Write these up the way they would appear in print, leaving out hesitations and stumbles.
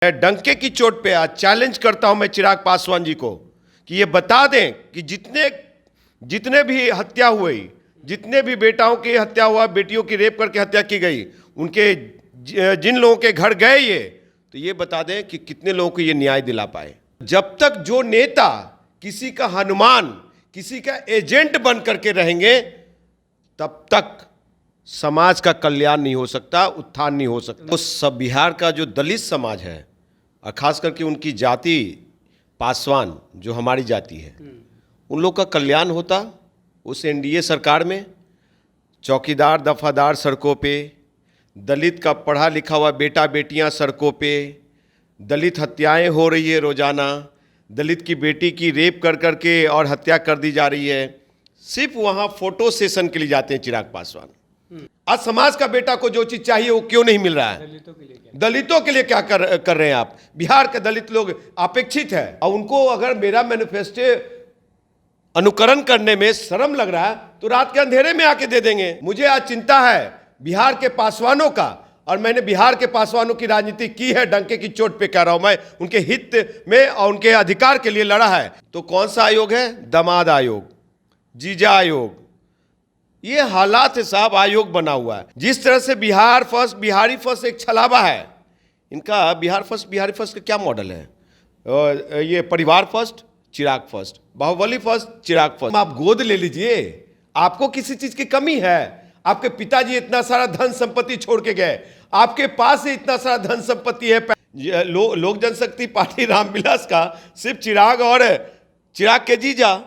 मैं डंके की चोट पे आज चैलेंज करता हूं मैं चिराग पासवान जी को कि ये बता दें कि जितने भी हत्या हुई, जितने भी बेटाओं की हत्या हुआ, बेटियों की रेप करके हत्या की गई, उनके जिन लोगों के घर गए ये, तो ये बता दें कि कितने लोगों को ये न्याय दिला पाए। जब तक जो नेता किसी का हनुमान, किसी का एजेंट बन करके रहेंगे, तब तक समाज का कल्याण नहीं हो सकता, उत्थान नहीं हो सकता। तो सब बिहार का जो दलित समाज है और खास करके उनकी जाति पासवान जो हमारी जाति है, उन लोग का कल्याण होता उस एनडीए सरकार में। चौकीदार दफादार सड़कों पे, दलित का पढ़ा लिखा हुआ बेटा बेटियां सड़कों पे, दलित हत्याएं हो रही है रोजाना, दलित की बेटी की रेप कर करके और हत्या कर दी जा रही है। सिर्फ वहां फोटो सेशन के लिए जाते हैं चिराग पासवान। आज समाज का बेटा को जो चीज चाहिए वो क्यों नहीं मिल रहा है? दलितों के लिए क्या कर रहे हैं आप? बिहार के दलित लोग अपेक्षित है और उनको अगर मेरा मैनिफेस्टो अनुकरण करने में शर्म लग रहा है तो रात के अंधेरे में आके दे देंगे। मुझे आज चिंता है बिहार के पासवानों का, और मैंने बिहार के पासवानों की राजनीति की है, डंके की चोट पे कह रहा हूं मैं, उनके हित में और उनके अधिकार के लिए लड़ा है। तो कौन सा आयोग है? दामाद आयोग, जीजा आयोग। ये हालात है साहब, आयोग बना हुआ है। जिस तरह से बिहार फर्स्ट, बिहारी फर्स्ट एक छलावा है इनका। बिहार फर्स्ट, बिहारी फर्स्ट का क्या मॉडल है? ये परिवार फर्स्ट, चिराग फर्स्ट, बाहुबली फर्स्ट, चिराग फर्स्ट। आप गोद ले लीजिए, आपको किसी चीज की कमी है? आपके पिताजी इतना सारा धन संपत्ति छोड़ के गए, आपके पास ही इतना सारा धन संपत्ति है। लोक जनशक्ति पार्टी रामविलास का सिर्फ चिराग और चिराग के जीजा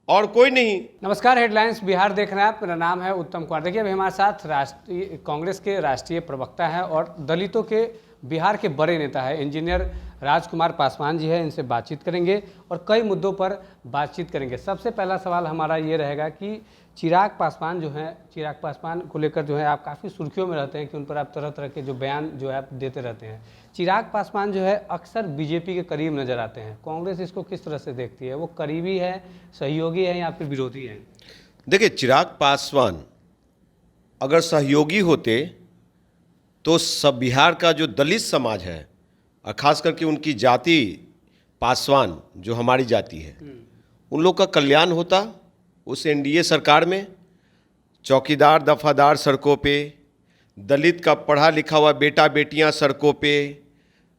और कोई नहीं। नमस्कार, हेडलाइंस बिहार देख रहे हैं आप। मेरा नाम है उत्तम कुमार। देखिए, अभी हमारे साथ राष्ट्रीय कांग्रेस के राष्ट्रीय प्रवक्ता हैं और दलितों के बिहार के बड़े नेता है इंजीनियर राजकुमार पासवान जी है। इनसे बातचीत करेंगे और कई मुद्दों पर बातचीत करेंगे। सबसे पहला सवाल हमारा ये रहेगा कि चिराग पासवान जो हैं, चिराग पासवान को लेकर जो है आप काफ़ी सुर्खियों में रहते हैं कि उन पर आप तरह तरह के जो बयान जो है आप देते रहते हैं। चिराग पासवान जो है अक्सर बीजेपी के करीब नजर आते हैं। कांग्रेस इसको किस तरह से देखती है? वो करीबी है, सहयोगी है या फिर विरोधी है? देखिए, चिराग पासवान अगर सहयोगी होते तो सब बिहार का जो दलित समाज है और खास करके उनकी जाति पासवान जो हमारी जाति है, उन लोग का कल्याण होता उस एनडीए सरकार में। चौकीदार दफादार सड़कों पे, दलित का पढ़ा लिखा हुआ बेटा बेटियां सड़कों पे,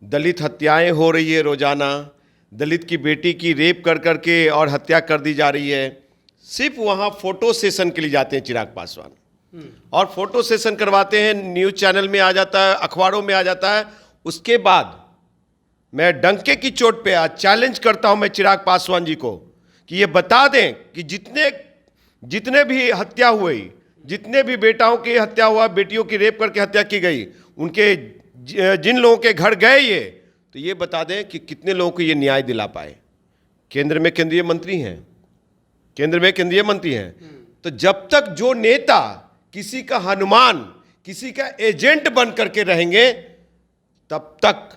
दलित हत्याएं हो रही है रोजाना, दलित की बेटी की रेप कर करके और हत्या कर दी जा रही है। सिर्फ वहाँ फोटो सेशन के लिए जाते हैं चिराग पासवान और फोटो सेशन करवाते हैं, न्यूज़ चैनल में आ जाता है, अखबारों में आ जाता है। उसके बाद मैं डंके की चोट पे आज चैलेंज करता हूं मैं चिराग पासवान जी को कि ये बता दें कि जितने भी हत्या हुई, जितने भी बेटाओं की हत्या हुआ, बेटियों की रेप करके हत्या की गई, उनके जिन लोगों के घर गए ये, तो ये बता दें कि कितने लोगों को ये न्याय दिला पाए। केंद्र में केंद्रीय मंत्री हैं, केंद्र में केंद्रीय मंत्री हैं। तो जब तक जो नेता किसी का हनुमान, किसी का एजेंट बन करके रहेंगे, तब तक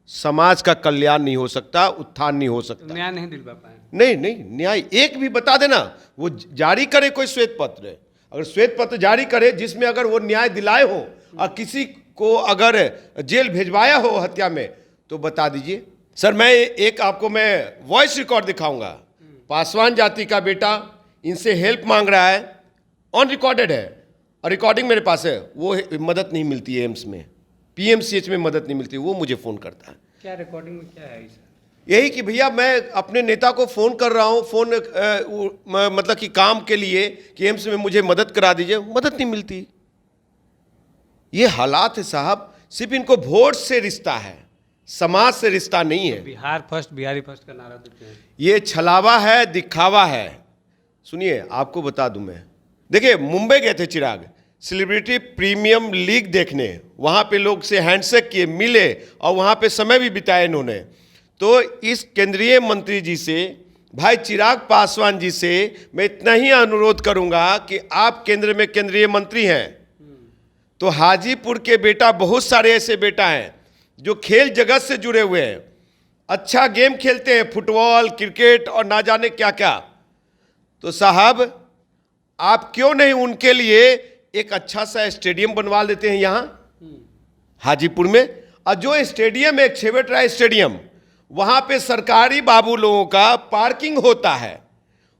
समाज का कल्याण नहीं हो सकता, उत्थान नहीं हो सकता। न्याय नहीं दिलवा पाए? नहीं, न्याय एक भी बता देना। वो जारी करे कोई श्वेत पत्र, अगर श्वेत पत्र जारी करे जिसमें अगर वो न्याय दिलाए हो और किसी को अगर जेल भेजवाया हो हत्या में, तो बता दीजिए। सर, मैं एक आपको मैं वॉइस रिकॉर्ड दिखाऊंगा। पासवान जाति का बेटा इनसे हेल्प मांग रहा है, ऑन रिकॉर्डेड है और रिकॉर्डिंग मेरे पास है। वो मदद नहीं मिलती है एम्स में, पीएमसीएच में मदद नहीं मिलती, वो मुझे फ़ोन करता है। क्या रिकॉर्डिंग में क्या है? यही कि भैया मैं अपने नेता को फ़ोन कर रहा हूँ, फ़ोन मतलब कि काम के लिए कि एम्स में मुझे मदद करा दीजिए, मदद नहीं मिलती। ये हालात है साहब। सिर्फ इनको वोट से रिश्ता है, समाज से रिश्ता नहीं है। बिहार फर्स्ट, बिहारी फर्स्ट का नारा देते हैं। ये छलावा है, दिखावा है। सुनिए, आपको बता दूं मैं, देखिए मुंबई गए थे चिराग सेलिब्रिटी प्रीमियम लीग देखने, वहाँ पे लोग से हैंडशेक किए, मिले और वहाँ पे समय भी बिताया इन्होंने। तो इस केंद्रीय मंत्री जी से, भाई चिराग पासवान जी से मैं इतना ही अनुरोध करूँगा कि आप केंद्र में केंद्रीय मंत्री हैं, तो हाजीपुर के बेटा, बहुत सारे ऐसे बेटा हैं जो खेल जगत से जुड़े हुए हैं, अच्छा गेम खेलते हैं, फुटबॉल, क्रिकेट और ना जाने क्या क्या। तो साहब, आप क्यों नहीं उनके लिए एक अच्छा सा स्टेडियम बनवा लेते हैं यहाँ हाजीपुर में, और जो स्टेडियम है छेवटराय स्टेडियम, वहां पे सरकारी बाबू लोगों का पार्किंग होता है,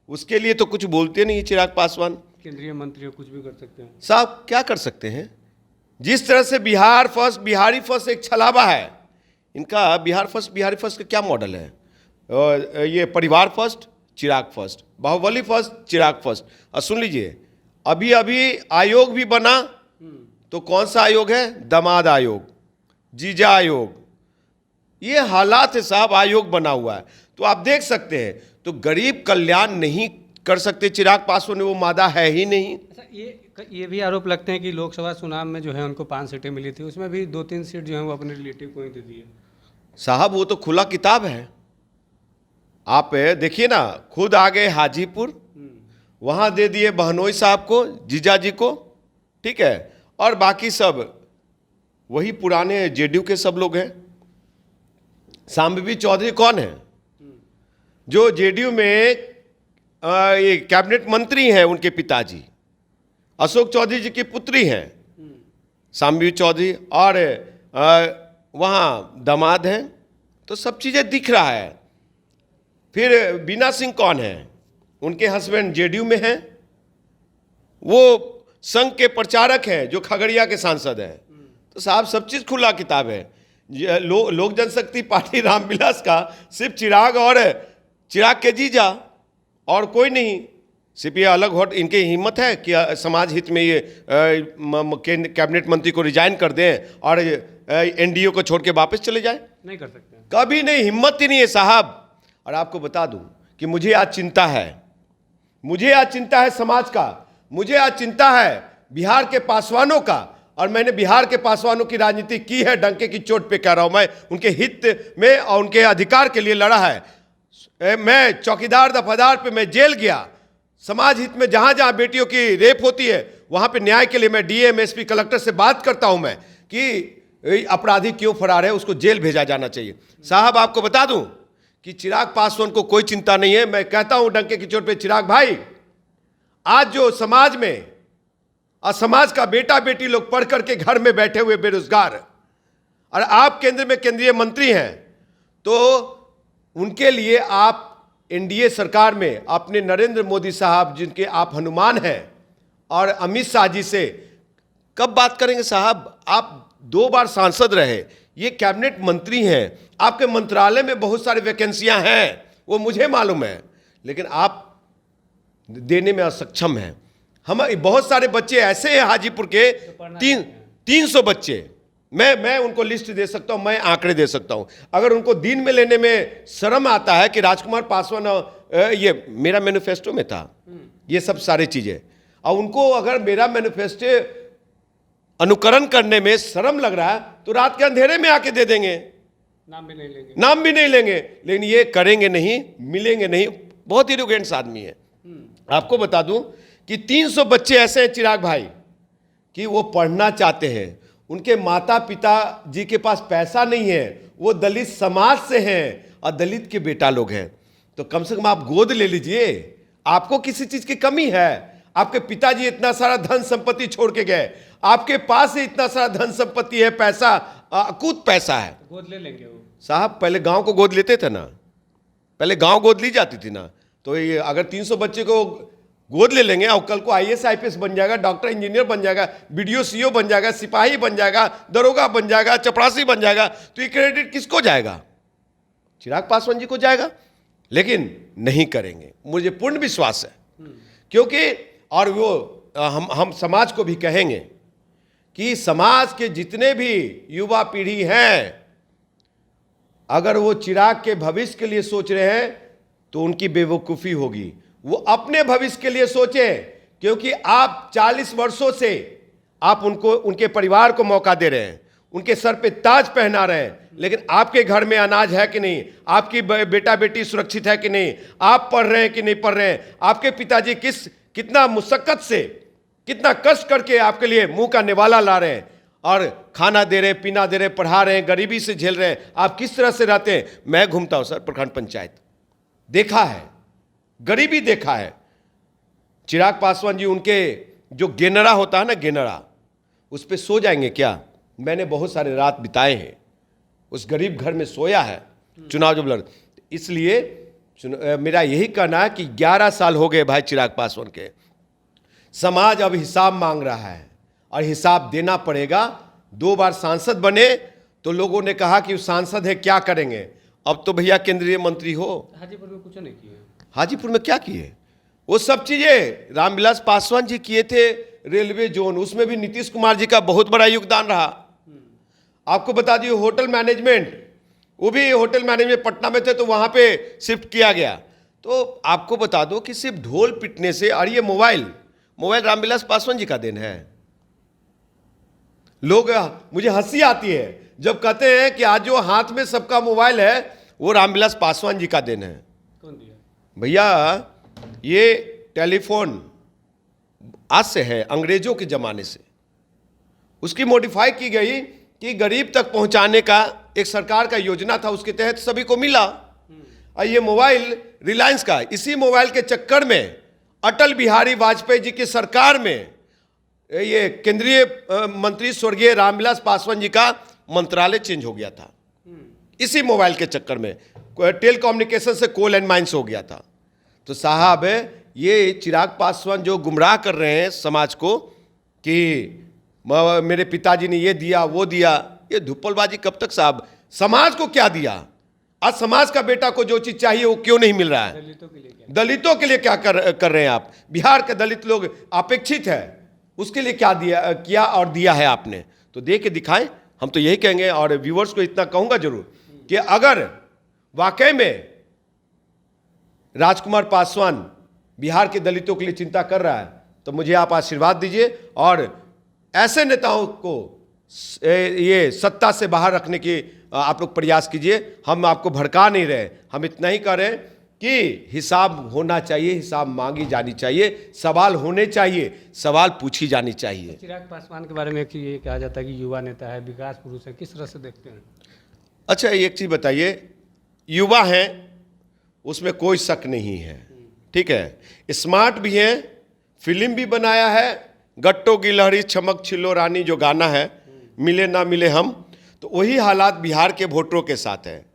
उसके लिए तो कुछ बोलते नहीं चिराग पासवान। केंद्रीय मंत्री हो, कुछ भी कर सकते हैं साहब, क्या कर सकते हैं? जिस तरह से बिहार फर्स्ट, बिहारी फर्स्ट एक छलावा है इनका, बिहार फर्स्ट, बिहारी फर्स्ट का क्या मॉडल है? ये परिवार फर्स्ट, चिराग फर्स्ट, बाहुबली फर्स्ट, चिराग फर्स्ट। और सुन लीजिए, अभी अभी आयोग भी बना, तो कौन सा आयोग है? दामाद आयोग, जीजा आयोग। ये हालात है साहब, आयोग बना हुआ है। तो आप देख सकते हैं, तो गरीब कल्याण नहीं कर सकते चिराग पासवान, वो मादा है ही नहीं। अच्छा, ये भी आरोप लगते हैं कि लोकसभा चुनाव में जो है उनको 5 सीटें मिली थी, उसमें भी 2-3 सीट जो है वो अपने रिलेटिव को ही दे दी है। साहब वो तो खुला किताब है, आप देखिए ना, खुद आ गए हाजीपुर, वहां दे दिए बहनोई साहब को, जीजा जी को, ठीक है, और बाकी सब वही पुराने जेडीयू के सब लोग हैं। सांबवी चौधरी कौन है? जो जेडीयू में ये कैबिनेट मंत्री हैं, उनके पिताजी अशोक चौधरी जी की पुत्री हैं सांबवी चौधरी, और वहाँ दामाद हैं। तो सब चीज़ें दिख रहा है। फिर बीना सिंह कौन है? उनके हस्बैंड जेडीयू में हैं, वो संघ के प्रचारक हैं, जो खगड़िया के सांसद हैं। तो साहब सब चीज़ खुला किताब है। लोक जनशक्ति पार्टी रामविलास का सिर्फ चिराग और चिराग के जीजा और कोई नहीं। सिर्फ ये अलग होट इनकी हिम्मत है कि समाज हित में ये कैबिनेट मंत्री को रिजाइन कर दें और एनडीए को छोड़ के वापस चले जाएं? नहीं कर सकते, कभी नहीं, हिम्मत ही नहीं है साहब। और आपको बता दूं कि मुझे आज चिंता है, मुझे आज चिंता है समाज का, मुझे आज चिंता है बिहार के पासवानों का। और मैंने बिहार के पासवानों की राजनीति की है, डंके की चोट पे कह रहा हूं, मैं उनके हित में और उनके अधिकार के लिए लड़ा है। मैं चौकीदार दफादार पे मैं जेल गया। समाज हित में जहां जहां बेटियों की रेप होती है, वहां पे न्याय के लिए मैं डीएम, एसपी, कलेक्टर से बात करता हूं मैं कि अपराधी क्यों फरार है, उसको जेल भेजा जाना चाहिए। साहब आपको बता दूं कि चिराग पासवान को कोई चिंता नहीं है। मैं कहता हूं डंके की चोट पे, चिराग भाई, आज जो समाज में और समाज का बेटा बेटी लोग पढ़ करके घर में बैठे हुए बेरोजगार, और आप केंद्र में केंद्रीय मंत्री हैं, तो उनके लिए आप एनडीए सरकार में अपने नरेंद्र मोदी साहब, जिनके आप हनुमान हैं, और अमित शाह जी से कब बात करेंगे साहब? आप 2 बार सांसद रहे, ये कैबिनेट मंत्री हैं, आपके मंत्रालय में बहुत सारी वैकेंसियां हैं, वो मुझे मालूम है, लेकिन आप देने में असक्षम हैं। हम बहुत सारे बच्चे ऐसे हैं हाजीपुर के, 300 बच्चे, मैं उनको लिस्ट दे सकता हूं, मैं आंकड़े दे सकता हूं। अगर उनको दिन में लेने में शर्म आता है कि राजकुमार पासवान, ये मेरा मैनिफेस्टो में था, ये सब सारी चीजें, और उनको अगर मेरा मैनिफेस्टो अनुकरण करने में शर्म लग रहा है, तो रात के अंधेरे में आके दे देंगे, नाम भी नहीं लेंगे, नाम भी नहीं लेंगे। लेकिन ये करेंगे नहीं, मिलेंगे नहीं। बहुत इरोगेंट आदमी है। आपको बता दूं कि 300 बच्चे ऐसे हैं चिराग भाई कि वो पढ़ना चाहते हैं, उनके माता पिता जी के पास पैसा नहीं है, वो दलित समाज से हैं और दलित के बेटा लोग हैं। तो कम से कम आप गोद ले लीजिए। आपको किसी चीज की कमी है? आपके पिताजी इतना सारा धन संपत्ति छोड़ के गए, आपके पास ही इतना सारा धन संपत्ति है, पैसा, अकूत पैसा है, गोद ले लेंगे वो। साहब पहले गांव को गोद लेते थे ना, पहले गांव गोद ली जाती थी ना। तो ये अगर 300 बच्चे को गोद ले लेंगे और कल को आईएएस आईपीएस बन जाएगा, डॉक्टर इंजीनियर बन जाएगा, बीडीओ सीओ बन जाएगा, सिपाही बन जाएगा, दरोगा बन जाएगा, चपरासी बन जाएगा, तो ये क्रेडिट किसको जाएगा? चिराग पासवान जी को जाएगा। लेकिन नहीं करेंगे, मुझे पूर्ण विश्वास है। क्योंकि और वो हम समाज को भी कहेंगे कि समाज के जितने भी युवा पीढ़ी हैं, अगर वो चिराग के भविष्य के लिए सोच रहे हैं तो उनकी बेवकूफ़ी होगी। वो अपने भविष्य के लिए सोचें, क्योंकि आप 40 वर्षों से आप उनके परिवार को मौका दे रहे हैं, उनके सर पे ताज पहना रहे हैं, लेकिन आपके घर में अनाज है कि नहीं, आपकी बेटा बेटी सुरक्षित है कि नहीं, आप पढ़ रहे हैं कि नहीं पढ़ रहे हैं, आपके पिताजी कितना मुशक्कत से, कितना कष्ट करके आपके लिए मुंह का निवाला ला रहे हैं और खाना दे रहे हैं, पीना दे रहे हैं, पढ़ा रहे हैं, गरीबी से झेल रहे हैं। आप किस तरह से रहते हैं? मैं घूमता हूं सर प्रखंड पंचायत, देखा है, गरीबी देखा है। चिराग पासवान जी उनके जो गेनरा होता है ना, गेनरा, उस पर सो जाएंगे क्या? मैंने बहुत सारे रात बिताए हैं उस गरीब घर में सोया है चुनाव जब लड़, इसलिए मेरा यही कहना है कि 11 साल हो गए भाई चिराग पासवान के, समाज अब हिसाब मांग रहा है और हिसाब देना पड़ेगा। 2 बार सांसद बने तो लोगों ने कहा कि सांसद है क्या करेंगे, अब तो भैया केंद्रीय मंत्री हो। हाजीपुर में कुछ नहीं किए, हाजीपुर में क्या किए? वो सब चीजें रामविलास पासवान जी किए थे। रेलवे जोन, उसमें भी नीतीश कुमार जी का बहुत बड़ा योगदान रहा। आपको बता दिए होटल मैनेजमेंट, वो भी होटल मैनेजमेंट पटना में थे तो वहां पे शिफ्ट किया गया। तो आपको बता दो कि सिर्फ ढोल पिटने से, और ये मोबाइल रामविलास पासवान जी का देन है। लोग, मुझे हंसी आती है जब कहते हैं कि आज जो हाथ में सबका मोबाइल है वो रामविलास पासवान जी का देन है। कौन दिया? भैया ये टेलीफोन आज से है, अंग्रेजों के जमाने से उसकी मॉडिफाई की गई कि गरीब तक पहुंचाने का एक सरकार का योजना था, उसके तहत सभी को मिला। और ये मोबाइल रिलायंस का, इसी मोबाइल के चक्कर में अटल बिहारी वाजपेयी जी की सरकार में ये केंद्रीय मंत्री स्वर्गीय रामविलास पासवान जी का मंत्रालय चेंज हो गया था। इसी मोबाइल के चक्कर में टेल कम्युनिकेशन से कोल एंड माइंस हो गया था। तो साहब ये चिराग पासवान जो गुमराह कर रहे हैं समाज को कि मेरे पिताजी ने ये दिया वो दिया, ये धुप्पलबाजी कब तक साहब? समाज को क्या दिया? आज समाज का बेटा को जो चीज चाहिए वो क्यों नहीं मिल रहा है? दलितों के लिए क्या कर रहे हैं आप? बिहार के दलित लोग अपेक्षित है, उसके लिए क्या किया और दिया है आपने? तो दे के दिखाएं। हम तो यही कहेंगे और व्यूअर्स को इतना कहूंगा जरूर कि अगर वाकई में राजकुमार पासवान बिहार के दलितों के लिए चिंता कर रहा है तो मुझे आप आशीर्वाद दीजिए और ऐसे नेताओं को ये सत्ता से बाहर रखने की आप लोग प्रयास कीजिए। हम आपको भड़का नहीं रहे, हम इतना ही कर रहे हैं कि हिसाब होना चाहिए, हिसाब मांगी जानी चाहिए, सवाल होने चाहिए, सवाल पूछी जानी चाहिए। चिराग पासवान के बारे में एक ये कहा जाता है कि युवा नेता है, विकास पुरुष है, किस तरह से देखते हैं? अच्छा एक चीज़ बताइए, युवा हैं उसमें कोई शक नहीं है, ठीक है, स्मार्ट भी हैं, फिल्म भी बनाया है, गट्टो की लहरी चमक छिलो रानी जो गाना है, मिले ना मिले हम, तो वही हालात बिहार के वोटरों के साथ है।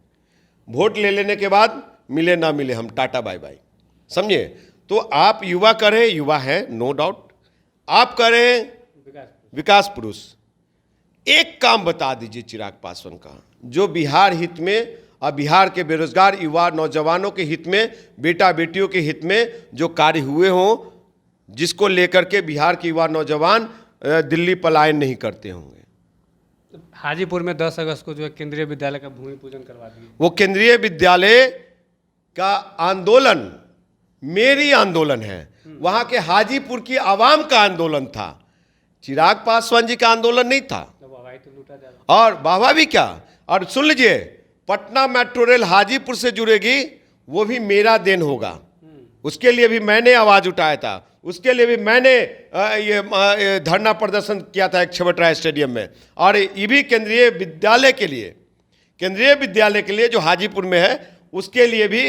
वोट ले लेने के बाद मिले ना मिले हम, टाटा बाय बाय, समझे? तो आप युवा करें, युवा हैं नो डाउट, आप करें विकास पुरुष। एक काम बता दीजिए चिराग पासवान का जो बिहार हित में और बिहार के बेरोजगार युवा नौजवानों के हित में, बेटा बेटियों के हित में जो कार्य हुए हों, जिसको लेकर के बिहार के युवा नौजवान दिल्ली पलायन नहीं करते होंगे। हाजीपुर में 10 अगस्त को जो है केंद्रीय विद्यालय का भूमि पूजन करवा दिए। वो केंद्रीय विद्यालय का आंदोलन मेरी आंदोलन है, वहां के हाजीपुर की आवाम का आंदोलन था, चिराग पासवान जी का आंदोलन नहीं था। और वाहवाही भी क्या, और सुन लीजिए, पटना मेट्रो रेल हाजीपुर से जुड़ेगी वो भी मेरा देन होगा, उसके लिए भी मैंने आवाज उठाया था, उसके लिए भी मैंने ये धरना प्रदर्शन किया था एक छबटरा स्टेडियम में। और ये भी केंद्रीय विद्यालय के लिए जो हाजीपुर में है उसके लिए भी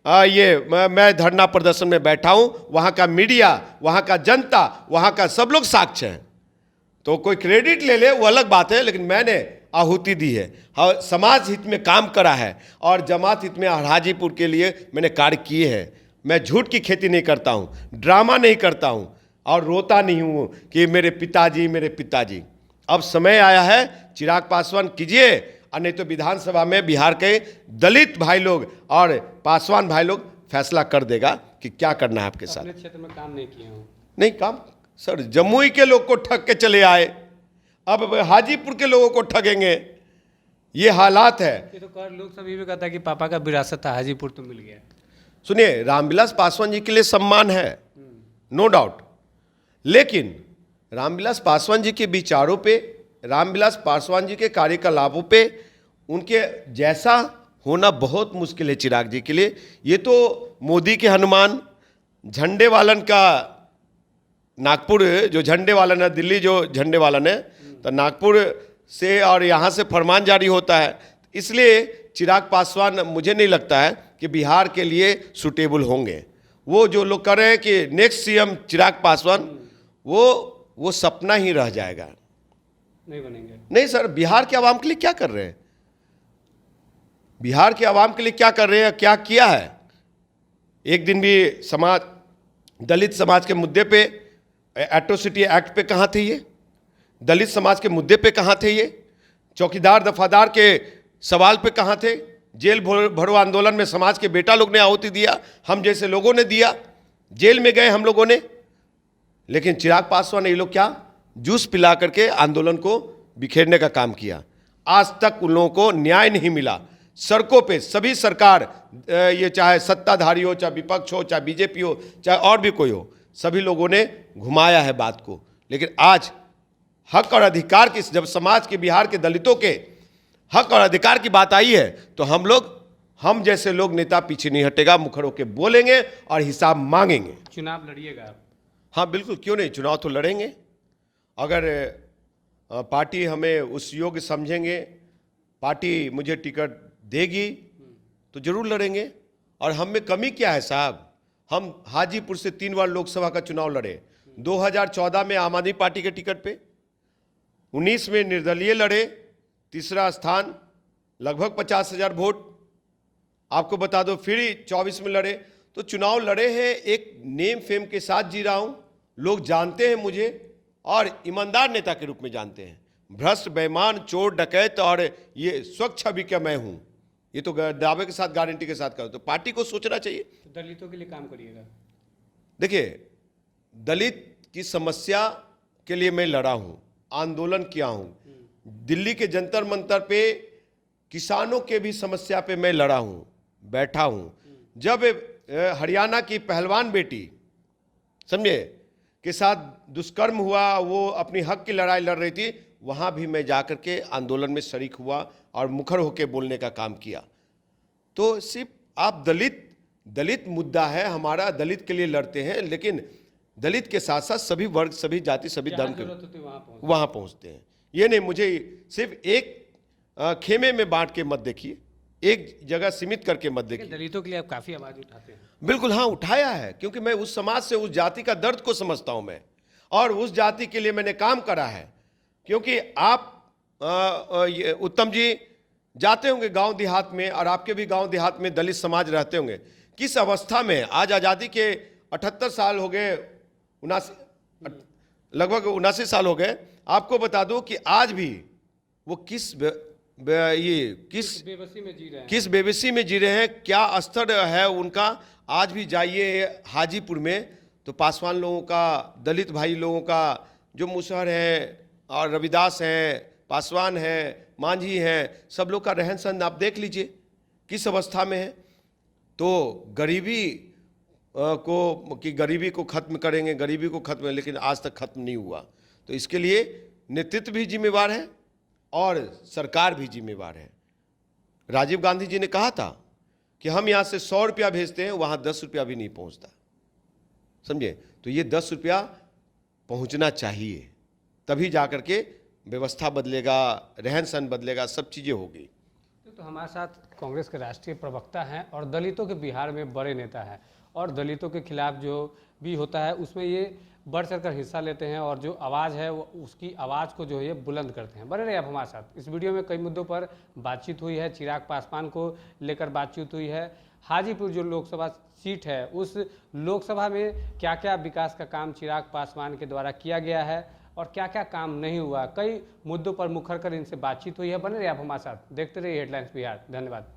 मैं धरना प्रदर्शन में बैठा हूँ। वहाँ का मीडिया, वहाँ का जनता, वहाँ का सब लोग साक्ष्य हैं। तो कोई क्रेडिट ले ले वो अलग बात है, लेकिन मैंने आहुति दी है, समाज हित में काम करा है और जमात हित में हाजीपुर के लिए मैंने कार्य किए हैं। मैं झूठ की खेती नहीं करता हूँ, ड्रामा नहीं करता हूँ और रोता नहीं हूँ कि मेरे पिताजी। अब समय आया है, चिराग पासवान कीजिए, और नहीं तो विधानसभा में बिहार के दलित भाई लोग और पासवान भाई लोग फैसला कर देगा कि क्या करना है आपके साथ। अपने क्षेत्र में काम नहीं किए हूँ। नहीं काम सर, जमुई के लोग को ठग के चले आए, अब हाजीपुर के लोगों को ठगेंगे, ये हालात है। ये तो कर लोग सभी भी कहता है कि पापा का विरासत था, हाजीपुर तो मिल गया। सुनिए, रामविलास पासवान जी के लिए सम्मान है, नो डाउट, लेकिन रामविलास पासवान जी के विचारों पे, रामविलास पासवान जी के कार्यकलापों पे उनके जैसा होना बहुत मुश्किल है चिराग जी के लिए। ये तो मोदी के हनुमान, झंडे वालन का नागपुर जो झंडे वालन है, दिल्ली जो झंडे वालन है, तो नागपुर से और यहाँ से फरमान जारी होता है, इसलिए चिराग पासवान मुझे नहीं लगता है कि बिहार के लिए सूटेबल होंगे। वो जो लोग कर रहे हैं कि नेक्स्ट सीएम चिराग पासवान, वो सपना ही रह जाएगा, नहीं बनेंगे। नहीं सर, बिहार के आवाम के लिए क्या कर रहे हैं? बिहार के आवाम के लिए क्या कर रहे हैं, क्या किया है। एक दिन भी समाज, दलित समाज के मुद्दे पे, एट्रोसिटी एक्ट पे कहाँ थे ये, दलित समाज के मुद्दे पे कहाँ थे ये, चौकीदार दफादार के सवाल पे कहाँ थे, जेल भरो आंदोलन में समाज के बेटा लोग ने आहुति दिया, हम जैसे लोगों ने दिया, जेल में गए हम लोगों ने। लेकिन चिराग पासवान ने ये लोग क्या, जूस पिला करके आंदोलन को बिखेरने का काम किया। आज तक उन लोगों को न्याय नहीं मिला। सड़कों पे सभी सरकार, ये चाहे सत्ताधारी हो, चाहे विपक्ष हो, चाहे बीजेपी हो, चाहे और भी कोई हो, सभी लोगों ने घुमाया है बात को। लेकिन आज हक और अधिकार की, जब समाज के, बिहार के दलितों के हक और अधिकार की बात आई है, तो हम जैसे लोग, नेता पीछे नहीं हटेगा, मुखर होकर बोलेंगे और हिसाब मांगेंगे। चुनाव लड़िएगा आप? हाँ बिल्कुल, क्यों नहीं, चुनाव तो लड़ेंगे। अगर पार्टी हमें उस योग्य समझेंगे, पार्टी मुझे टिकट देगी, तो जरूर लड़ेंगे। और हम में कमी क्या है साहब, हम हाजीपुर से 3 बार लोकसभा का चुनाव लड़े, 2014 में आम आदमी पार्टी के टिकट पे, 19 में निर्दलीय लड़े, तीसरा स्थान, लगभग 50,000 वोट। आपको बता दो, फिर 24 में लड़े। तो चुनाव लड़े हैं, एक नेम फेम के साथ जी रहा हूं, लोग जानते हैं मुझे और ईमानदार नेता के रूप में जानते हैं। भ्रष्ट, बेईमान, चोर, डकैत और ये स्वच्छ छवि का मैं हूं, ये तो दावे के साथ, गारंटी के साथ करो। तो पार्टी को सोचना चाहिए। दलितों के लिए काम करिएगा? देखिए, दलित की समस्या के लिए मैं लड़ा हूं, आंदोलन किया हूं। दिल्ली के जंतर मंतर पे किसानों के भी समस्या पे मैं लड़ा हूं, बैठा हूं। जब हरियाणा की पहलवान बेटी, समझे, के साथ दुष्कर्म हुआ, वो अपनी हक की लड़ाई लड़ रही थी, वहां भी मैं जाकर के आंदोलन में शरीक हुआ और मुखर होकर बोलने का काम किया। तो सिर्फ आप दलित मुद्दा है हमारा, दलित के लिए लड़ते हैं, लेकिन दलित के साथ साथ सभी वर्ग, सभी जाति, सभी धर्म के वहां पहुंचते हैं। ये नहीं, मुझे सिर्फ एक खेमे में बांट के मत देखिए, एक जगह सीमित करके मत देखिए। दलितों के लिए आप काफी आवाज उठाते हैं? बिल्कुल, हाँ, उठाया है, क्योंकि मैं उस समाज से, उस जाति का दर्द को समझता हूं मैं, और उस जाति के लिए मैंने काम करा है। क्योंकि आप उत्तम जी जाते होंगे गांव देहात में, और आपके भी गांव देहात में दलित समाज रहते होंगे। किस अवस्था में, आज आज़ादी के 78 साल हो गए, 79, लगभग 79 साल हो गए। आपको बता दूं कि आज भी वो किस बेबसी में जी रहे हैं, किस बेबसी में जी रहे हैं, क्या स्तर है उनका। आज भी जाइए हाजीपुर में, तो पासवान लोगों का, दलित भाई लोगों का, जो मुसहर है और रविदास हैं, पासवान हैं, मांझी हैं, सब लोग का रहन सहन आप देख लीजिए किस अवस्था में है। तो गरीबी को खत्म करेंगे, गरीबी को खत्म, लेकिन आज तक खत्म नहीं हुआ। तो इसके लिए नेतृत्व भी जिम्मेवार है और सरकार भी जिम्मेवार है। राजीव गांधी जी ने कहा था कि हम यहाँ से 100 रुपया भेजते हैं, वहाँ 10 रुपया भी नहीं पहुँचता, समझे। तो ये 10 रुपया पहुँचना चाहिए, तभी जाकर के व्यवस्था बदलेगा, रहन सहन बदलेगा, सब चीज़ें होगी। तो हमारे साथ कांग्रेस के राष्ट्रीय प्रवक्ता हैं और दलितों के बिहार में बड़े नेता हैं, और दलितों के खिलाफ जो भी होता है उसमें ये बढ़ चढ़कर हिस्सा लेते हैं, और जो आवाज़ है वो उसकी आवाज़ को जो है ये बुलंद करते हैं। बने रहे आप हमारे साथ। इस वीडियो में कई मुद्दों पर बातचीत हुई है, चिराग पासवान को लेकर बातचीत हुई है, हाजीपुर जो लोकसभा सीट है उस लोकसभा में क्या क्या विकास का काम चिराग पासवान के द्वारा किया गया है और क्या क्या काम नहीं हुआ, कई मुद्दों पर मुखर कर इनसे बातचीत हुई है। बने रहे आप हमारे साथ, देखते रहिए हेडलाइंस बिहार। धन्यवाद।